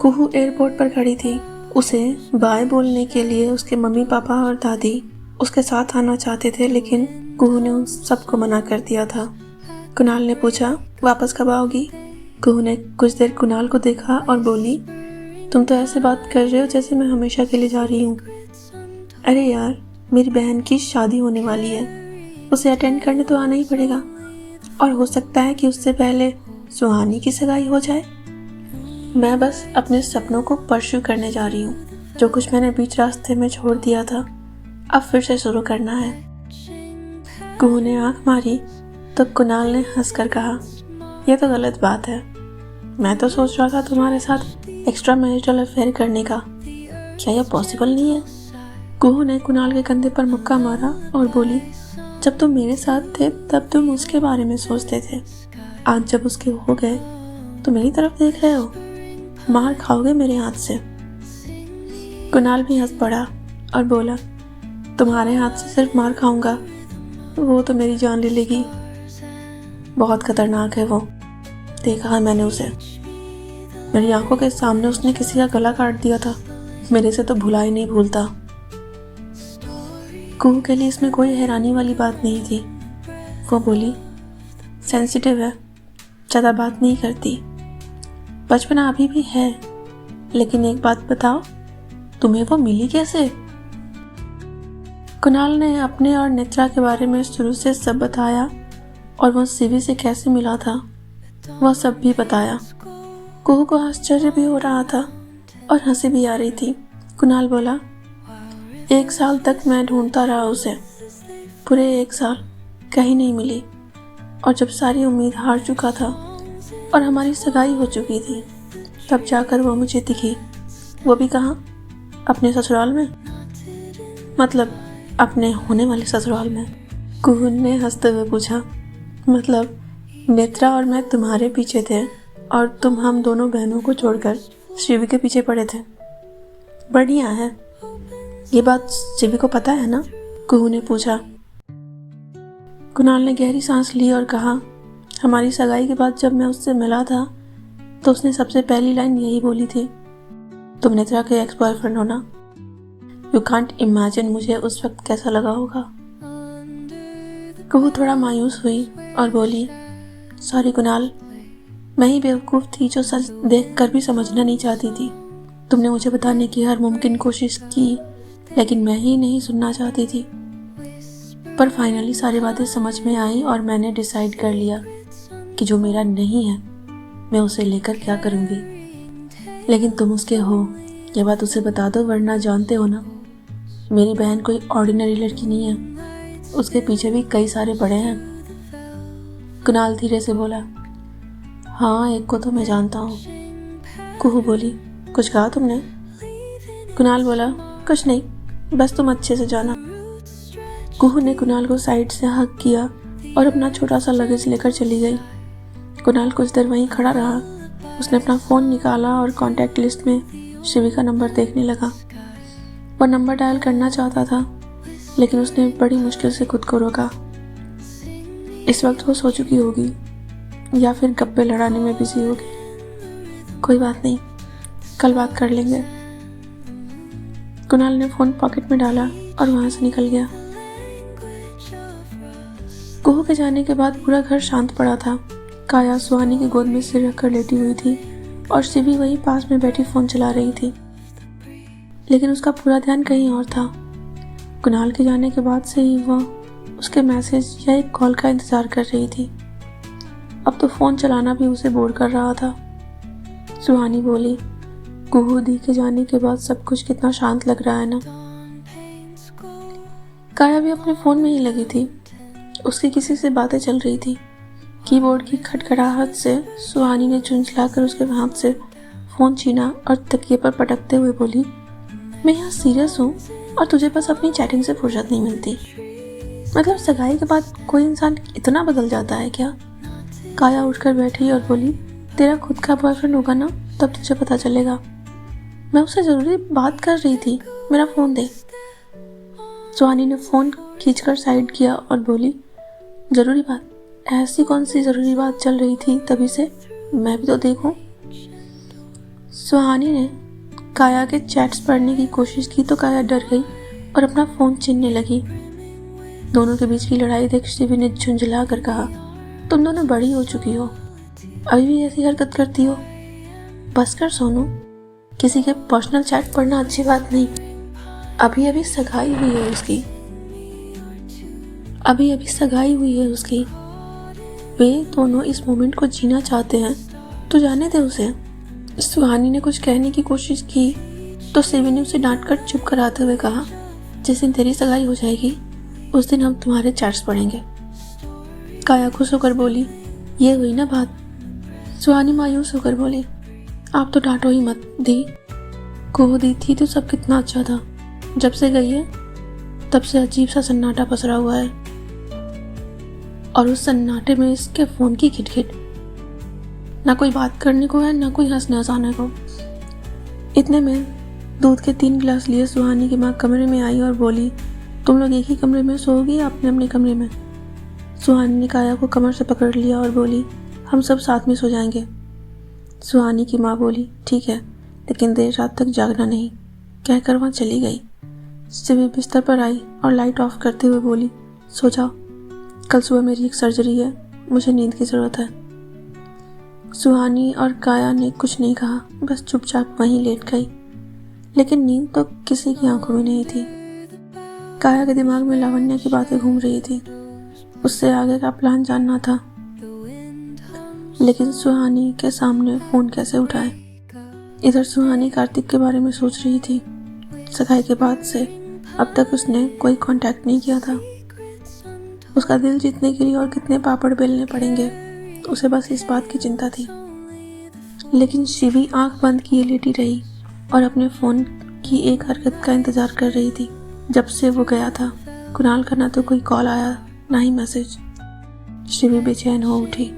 कुहू airport पर खड़ी थी। उसे बाय बोलने के लिए उसके मम्मी पापा और दादी उसके साथ आना चाहते थे, लेकिन कुहू ने उन सबको मना कर दिया था। कुणाल ने पूछा, वापस कब आओगी? कुहू ने कुछ देर कुणाल को देखा और बोली, तुम तो ऐसे बात कर रहे हो जैसे मैं हमेशा के लिए जा रही हूँ। अरे यार, मेरी बहन की शादी होने वाली है, उसे अटेंड करने तो आना ही पड़ेगा, और हो सकता है कि उससे पहले सुहानी की सगाई हो जाए। मैं बस अपने सपनों को परस्यू करने जा रही हूँ। जो कुछ मैंने बीच रास्ते में छोड़ दिया था, अब फिर से शुरू करना है। कुहू ने आंख मारी तो कुणाल ने हंसकर कहा, यह तो गलत बात है। मैं तो सोच रहा था तुम्हारे साथ एक्स्ट्रा मैरिटल अफेयर करने का। क्या यह पॉसिबल नहीं है? कुहू ने कुणाल के कंधे पर मुक्का मारा और बोली, जब तुम मेरे साथ थे तब तुम उसके बारे में सोचते थे। आज जब उसके हो गए तो मेरी तरफ देख रहे हो। मार खाओगे मेरे हाथ से। कुणाल भी हंस पड़ा और बोला, तुम्हारे हाथ से सिर्फ मार खाऊंगा, वो तो मेरी जान ले लेगी। बहुत खतरनाक है वो, देखा है मैंने उसे। मेरी आंखों के सामने उसने किसी का गला काट दिया था। मेरे से तो भुला ही नहीं भूलता। कुहू के लिए इसमें कोई हैरानी वाली बात नहीं थी। वो बोली, सेंसिटिव है, ज़्यादा बात नहीं करती। बचपना अभी भी है, लेकिन एक बात बताओ, तुम्हें वो मिली कैसे? कुणाल ने अपने और नेत्रा के बारे में शुरू से सब बताया और वो सीवी से कैसे मिला था वह सब भी बताया। कुहू को आश्चर्य भी हो रहा था और हंसी भी आ रही थी। कुणाल बोला, 1 साल तक मैं ढूंढता रहा उसे, पूरे 1 साल कहीं नहीं मिली। और जब सारी उम्मीद हार चुका था और हमारी सगाई हो चुकी थी, तब जाकर वो मुझे दिखी। वो भी कहाँ? अपने ससुराल में, मतलब अपने होने वाले ससुराल में। कुहू ने हंसते हुए पूछा, मतलब नेत्रा और मैं तुम्हारे पीछे थे और तुम हम दोनों बहनों को छोड़कर शिवी के पीछे पड़े थे। बढ़िया है। ये बात शिवी को पता है ना? कुहू ने पूछा। कुणाल ने गहरी सांस ली और कहा, हमारी सगाई के बाद जब मैं उससे मिला था तो उसने सबसे पहली लाइन यही बोली थी, तुम नेत्रा के एक्स बॉयफ्रेंड हो ना? यू कांट इमेजिन मुझे उस वक्त कैसा लगा होगा। कुहू थोड़ा मायूस हुई और बोली, सॉरी कुणाल, मैं ही बेवकूफ़ थी जो सच देखकर भी समझना नहीं चाहती थी। तुमने मुझे बताने की हर मुमकिन कोशिश की, लेकिन मैं ही नहीं सुनना चाहती थी। पर फाइनली सारी बातें समझ में आई और मैंने डिसाइड कर लिया कि जो मेरा नहीं है मैं उसे लेकर क्या करूँगी। लेकिन तुम उसके हो, ये बात उसे बता दो, वरना जानते हो ना, मेरी बहन कोई ऑर्डिनरी लड़की नहीं है, उसके पीछे भी कई सारे बड़े हैं। कुणाल धीरे से बोला, हाँ एक को तो मैं जानता हूँ। कुहू बोली, कुछ कहा तुमने? कुणाल बोला, कुछ नहीं, बस तुम अच्छे से जाना। कुहू ने कुणाल को साइड से हग किया और अपना छोटा सा लगेज लेकर चली गई। कुणाल कुछ देर वहीं खड़ा रहा। उसने अपना फ़ोन निकाला और कॉन्टैक्ट लिस्ट में शिवी का नंबर देखने लगा। वह नंबर डायल करना चाहता था, लेकिन उसने बड़ी मुश्किल से खुद को रोका। इस वक्त वो सो चुकी होगी या फिर गप्पे लड़ाने में बिजी होगी। कोई बात नहीं, कल बात कर लेंगे। कुणाल ने फ़ोन पॉकेट में डाला और वहाँ से निकल गया। कुहू के जाने के बाद पूरा घर शांत पड़ा था। काया सुहानी की गोद में सिर रखकर लेटी हुई थी और शिवी वहीं पास में बैठी फ़ोन चला रही थी, लेकिन उसका पूरा ध्यान कहीं और था। कुणाल के जाने के बाद से ही वह उसके मैसेज या एक कॉल का इंतज़ार कर रही थी। अब तो फ़ोन चलाना भी उसे बोर कर रहा था। सुहानी बोली, कुहू दी के जाने के बाद सब कुछ कितना शांत लग रहा है ना। काया भी अपने फ़ोन में ही लगी थी। उसकी किसी से बातें चल रही थी। कीबोर्ड की खटखटाहट से सुहानी ने झुंझलाकर उसके हाथ से फ़ोन छीना और तकिए पर पटकते हुए बोली, मैं यहाँ सीरियस हूँ और तुझे बस अपनी चैटिंग से फुर्सत नहीं मिलती। मतलब सगाई के बाद कोई इंसान इतना बदल जाता है क्या? काया उठकर बैठी और बोली, तेरा खुद का बॉयफ्रेंड होगा ना, तब तुझे पता चलेगा। मैं उससे ज़रूरी बात कर रही थी, मेरा फ़ोन दे। सुहानी ने फ़ोन खींचकर साइड किया और बोली, ज़रूरी बात? ऐसी कौन सी ज़रूरी बात चल रही थी तभी से? मैं भी तो देखूं। सुहानी ने काया के चैट्स पढ़ने की कोशिश की तो काया डर गई और अपना फ़ोन छीनने लगी। दोनों के बीच की लड़ाई देख शिवी ने झुंझला कर कहा, तुम दोनों बड़ी हो चुकी हो, अभी भी ऐसी हरकत करती हो। बस कर सोनू, किसी के पर्सनल चैट पढ़ना अच्छी बात नहीं। अभी अभी सगाई हुई है उसकी। वे दोनों इस मोमेंट को जीना चाहते हैं तो जाने दे उसे। सुहानी ने कुछ कहने की कोशिश की तो शिवी ने उसे डांट कर चुप कराते हुए कहा, जिस दिन तेरी सगाई हो जाएगी उस दिन हम तुम्हारे चैट्स पढ़ेंगे। काया खुश होकर बोली, ये हुई ना बात। सुहानी मायूस होकर बोली, आप तो डांटो ही मत दी। दी थी तो सब कितना अच्छा था, जब से गई है तब से अजीब सा सन्नाटा पसरा हुआ है, और उस सन्नाटे में इसके फोन की खिटखिट। ना कोई बात करने को है, ना कोई हंसने हंसाने को। इतने में दूध के 3 गिलास लिए सुहानी की माँ कमरे में आई और बोली, तुम लोग एक ही कमरे में सोओगी या अपने अपने कमरे में? सुहानी ने काया को कमर से पकड़ लिया और बोली, हम सब साथ में सो जाएंगे। सुहानी की माँ बोली, ठीक है, लेकिन देर रात तक जागना नहीं, कहकर वहाँ चली गई। शिवी बिस्तर पर आई और लाइट ऑफ करते हुए बोली, सो जाओ, कल सुबह मेरी एक सर्जरी है, मुझे नींद की ज़रूरत है। सुहानी और काया ने कुछ नहीं कहा, बस चुपचाप वहीं लेट गई। लेकिन नींद तो किसी की आंखों में नहीं थी। काया के दिमाग में लावण्या की बातें घूम रही थी, उससे आगे का प्लान जानना था, लेकिन सुहानी के सामने फ़ोन कैसे उठाए। इधर सुहानी कार्तिक के बारे में सोच रही थी। सगाई के बाद से अब तक उसने कोई कांटेक्ट नहीं किया था। उसका दिल जीतने के लिए और कितने पापड़ बेलने पड़ेंगे, उसे बस इस बात की चिंता थी। लेकिन शिवी आंख बंद किए लेटी रही और अपने फ़ोन की एक हरकत का इंतज़ार कर रही थी। जब से वो गया था, कुणाल का ना तो कोई कॉल आया, ना ही मैसेज। शिवी बेचैन हो उठी।